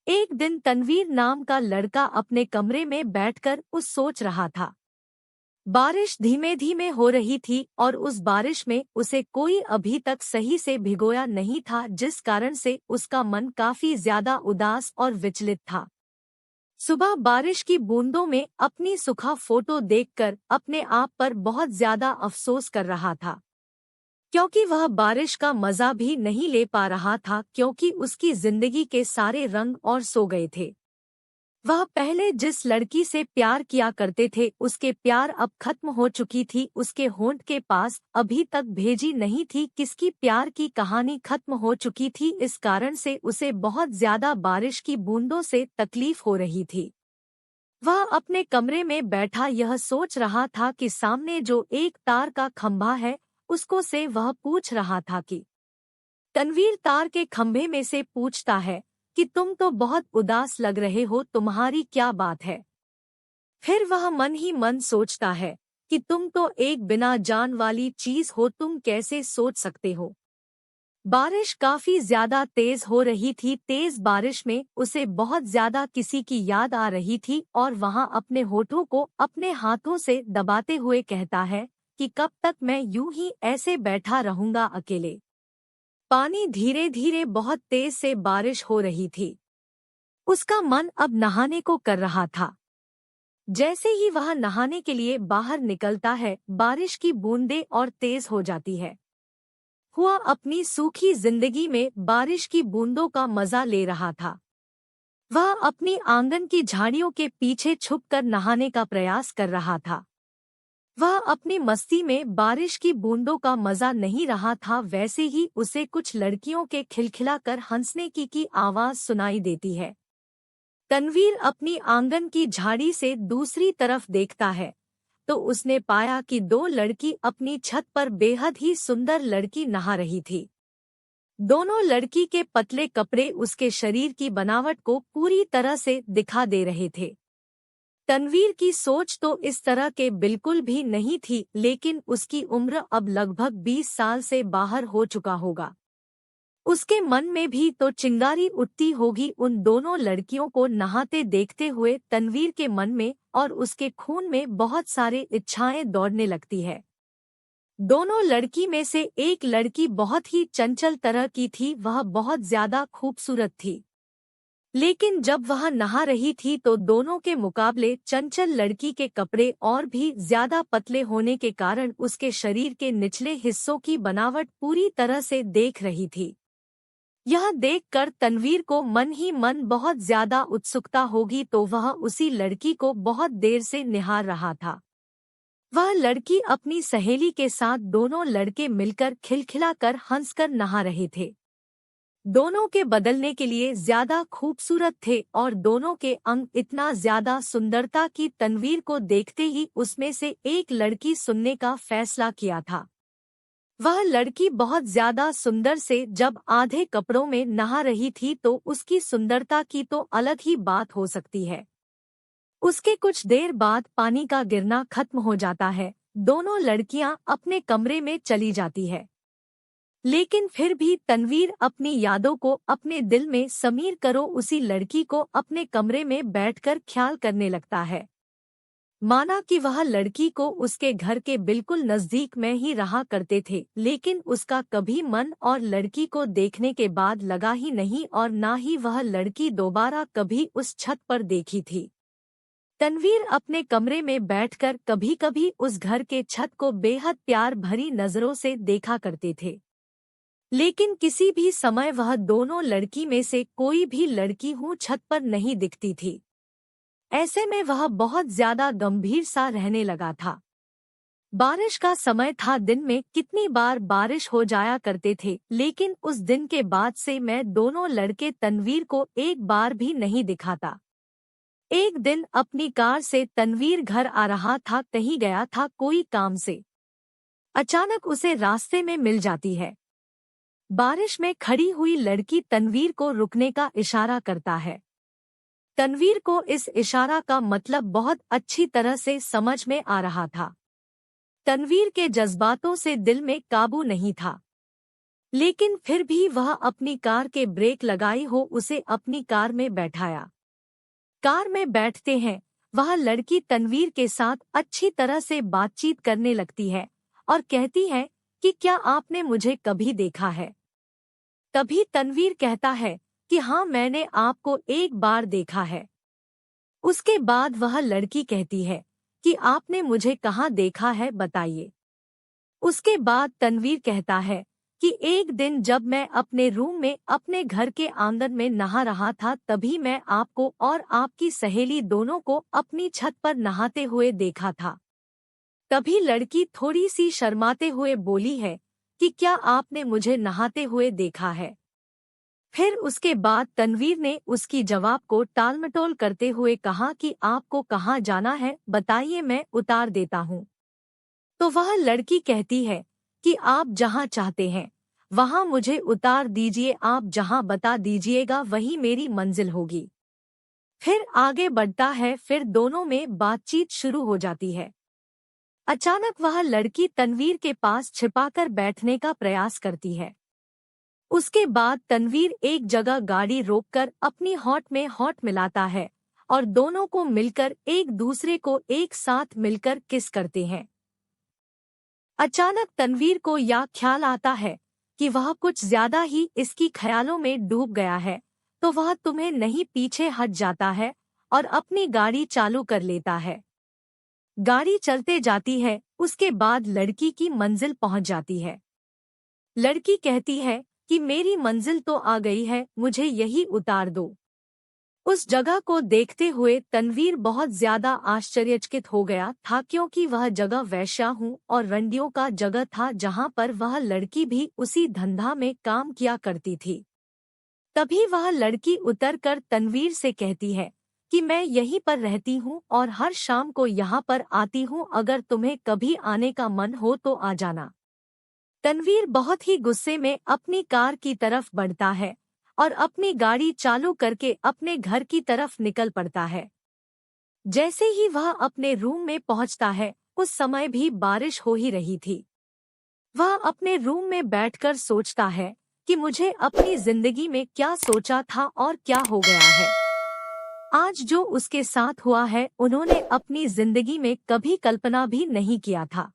एक दिन तनवीर नाम का लड़का अपने कमरे में बैठकर उस सोच रहा था। बारिश धीमे धीमे हो रही थी और उस बारिश में उसे कोई अभी तक सही से भिगोया नहीं था, जिस कारण से उसका मन काफी ज्यादा उदास और विचलित था। सुबह बारिश की बूंदों में अपनी सुखा फोटो देखकर अपने आप पर बहुत ज्यादा अफसोस कर रहा था, क्योंकि वह बारिश का मजा भी नहीं ले पा रहा था, क्योंकि उसकी जिंदगी के सारे रंग और सो गए थे। वह पहले जिस लड़की से प्यार किया करते थे, उसके प्यार अब खत्म हो चुकी थी। उसके होंठ के पास अभी तक भेजी नहीं थी किसकी प्यार की कहानी खत्म हो चुकी थी। इस कारण से उसे बहुत ज्यादा बारिश की बूंदों से तकलीफ हो रही थी। वह अपने कमरे में बैठा यह सोच रहा था कि सामने जो एक तार का खंभा है, उसको से वह पूछ रहा था कि तनवीर तार के खंभे में से पूछता है कि तुम तो बहुत उदास लग रहे हो, तुम्हारी क्या बात है। फिर वह मन ही मन सोचता है कि तुम तो एक बिना जान वाली चीज हो, तुम कैसे सोच सकते हो। बारिश काफी ज्यादा तेज हो रही थी। तेज बारिश में उसे बहुत ज्यादा किसी की याद आ रही थी और वहां अपने होठों को अपने हाथों से दबाते हुए कहता है कि कब तक मैं यूं ही ऐसे बैठा रहूंगा अकेले। पानी धीरे धीरे बहुत तेज से बारिश हो रही थी। उसका मन अब नहाने को कर रहा था। जैसे ही वह नहाने के लिए बाहर निकलता है, बारिश की बूंदें और तेज हो जाती है। हुआ अपनी सूखी जिंदगी में बारिश की बूंदों का मजा ले रहा था। वह अपनी आंगन की झाड़ियों के पीछे छुपकर नहाने का प्रयास कर रहा था। वह अपनी मस्ती में बारिश की बूंदों का मजा नहीं रहा था। वैसे ही उसे कुछ लड़कियों के खिलखिलाकर हंसने की आवाज सुनाई देती है। तनवीर अपनी आंगन की झाड़ी से दूसरी तरफ देखता है तो उसने पाया कि दो लड़की अपनी छत पर बेहद ही सुंदर लड़की नहा रही थी। दोनों लड़की के पतले कपड़े उसके शरीर की बनावट को पूरी तरह से दिखा दे रहे थे। तनवीर की सोच तो इस तरह के बिल्कुल भी नहीं थी, लेकिन उसकी उम्र अब लगभग 20 साल से बाहर हो चुका होगा। उसके मन में भी तो चिंगारी उठती होगी उन दोनों लड़कियों को नहाते देखते हुए। तनवीर के मन में और उसके खून में बहुत सारे इच्छाएं दौड़ने लगती है। दोनों लड़की में से एक लड़की बहुत ही चंचल तरह की थी, वह बहुत ज्यादा खूबसूरत थी। लेकिन जब वह नहा रही थी तो दोनों के मुकाबले चंचल लड़की के कपड़े और भी ज्यादा पतले होने के कारण उसके शरीर के निचले हिस्सों की बनावट पूरी तरह से देख रही थी। यह देखकर तनवीर को मन ही मन बहुत ज्यादा उत्सुकता होगी, तो वह उसी लड़की को बहुत देर से निहार रहा था। वह लड़की अपनी सहेली के साथ दोनों लड़के मिलकर खिलखिलाकर हंसकर नहा रहे थे। दोनों के बदलने के लिए ज्यादा खूबसूरत थे और दोनों के अंग इतना ज्यादा सुंदरता की तनवीर को देखते ही उसमें से एक लड़की सुनने का फैसला किया था। वह लड़की बहुत ज्यादा सुंदर से जब आधे कपड़ों में नहा रही थी तो उसकी सुंदरता की तो अलग ही बात हो सकती है। उसके कुछ देर बाद पानी का गिरना खत्म हो जाता है। दोनों लड़कियां अपने कमरे में चली जाती है। लेकिन फिर भी तनवीर अपनी यादों को अपने दिल में समीर करो उसी लड़की को अपने कमरे में बैठकर ख्याल करने लगता है। माना कि वह लड़की को उसके घर के बिल्कुल नजदीक में ही रहा करते थे, लेकिन उसका कभी मन और लड़की को देखने के बाद लगा ही नहीं और ना ही वह लड़की दोबारा कभी उस छत पर देखी थी। तनवीर अपने कमरे में बैठकर कभी कभी उस घर के छत को बेहद प्यार भरी नजरों से देखा करते थे, लेकिन किसी भी समय वह दोनों लड़की में से कोई भी लड़की हूँ छत पर नहीं दिखती थी। ऐसे में वह बहुत ज्यादा गंभीर सा रहने लगा था। बारिश का समय था, दिन में कितनी बार बारिश हो जाया करते थे, लेकिन उस दिन के बाद से मैं दोनों लड़के तनवीर को एक बार भी नहीं दिखाता। एक दिन अपनी कार से तनवीर घर आ रहा था, कहीं गया था कोई काम से। अचानक उसे रास्ते में मिल जाती है। बारिश में खड़ी हुई लड़की तनवीर को रुकने का इशारा करता है। तनवीर को इस इशारा का मतलब बहुत अच्छी तरह से समझ में आ रहा था। तनवीर के जज्बातों से दिल में काबू नहीं था। लेकिन फिर भी वह अपनी कार के ब्रेक लगाई हो उसे अपनी कार में बैठाया। कार में बैठते हैं वह लड़की तनवीर के साथ अच्छी तरह से बातचीत करने लगती है और कहती है कि क्या आपने मुझे कभी देखा है। तभी तनवीर कहता है कि हाँ, मैंने आपको एक बार देखा है। उसके बाद वह लड़की कहती है कि आपने मुझे कहाँ देखा है, बताइए। उसके बाद तनवीर कहता है कि एक दिन जब मैं अपने रूम में अपने घर के आंगन में नहा रहा था तभी मैं आपको और आपकी सहेली दोनों को अपनी छत पर नहाते हुए देखा था। तभी लड़की थोड़ी सी शर्माते हुए बोली है कि क्या आपने मुझे नहाते हुए देखा है। फिर उसके बाद तनवीर ने उसकी जवाब को टालमटोल करते हुए कहा कि आपको कहाँ जाना है, बताइए, मैं उतार देता हूँ। तो वह लड़की कहती है कि आप जहाँ चाहते हैं वहाँ मुझे उतार दीजिए, आप जहाँ बता दीजिएगा वही मेरी मंजिल होगी। फिर आगे बढ़ता है, फिर दोनों में बातचीत शुरू हो जाती है। अचानक वह लड़की तनवीर के पास छिपाकर बैठने का प्रयास करती है। उसके बाद तनवीर एक जगह गाड़ी रोककर अपनी होंठ में होंठ मिलाता है और दोनों को मिलकर एक दूसरे को एक साथ मिलकर किस करते हैं। अचानक तनवीर को यह ख्याल आता है कि वह कुछ ज्यादा ही इसकी ख्यालों में डूब गया है, तो वह तुम्हें नहीं पीछे हट जाता है और अपनी गाड़ी चालू कर लेता है। गाड़ी चलते जाती है, उसके बाद लड़की की मंजिल पहुंच जाती है। लड़की कहती है कि मेरी मंजिल तो आ गई है, मुझे यही उतार दो। उस जगह को देखते हुए तनवीर बहुत ज्यादा आश्चर्यचकित हो गया था क्योंकि वह जगह वैश्याओं और रंडियों का जगह था जहां पर वह लड़की भी उसी धंधा में काम किया करती थी। तभी वह लड़की उतरकर तनवीर से कहती है कि मैं यहीं पर रहती हूँ और हर शाम को यहाँ पर आती हूँ, अगर तुम्हें कभी आने का मन हो तो आ जाना। तनवीर बहुत ही गुस्से में अपनी कार की तरफ बढ़ता है और अपनी गाड़ी चालू करके अपने घर की तरफ निकल पड़ता है। जैसे ही वह अपने रूम में पहुंचता है उस समय भी बारिश हो ही रही थी। वह अपने रूम में बैठकर सोचता है कि मुझे अपनी जिंदगी में क्या सोचा था और क्या हो गया है। आज जो उसके साथ हुआ है उन्होंने अपनी जिंदगी में कभी कल्पना भी नहीं किया था।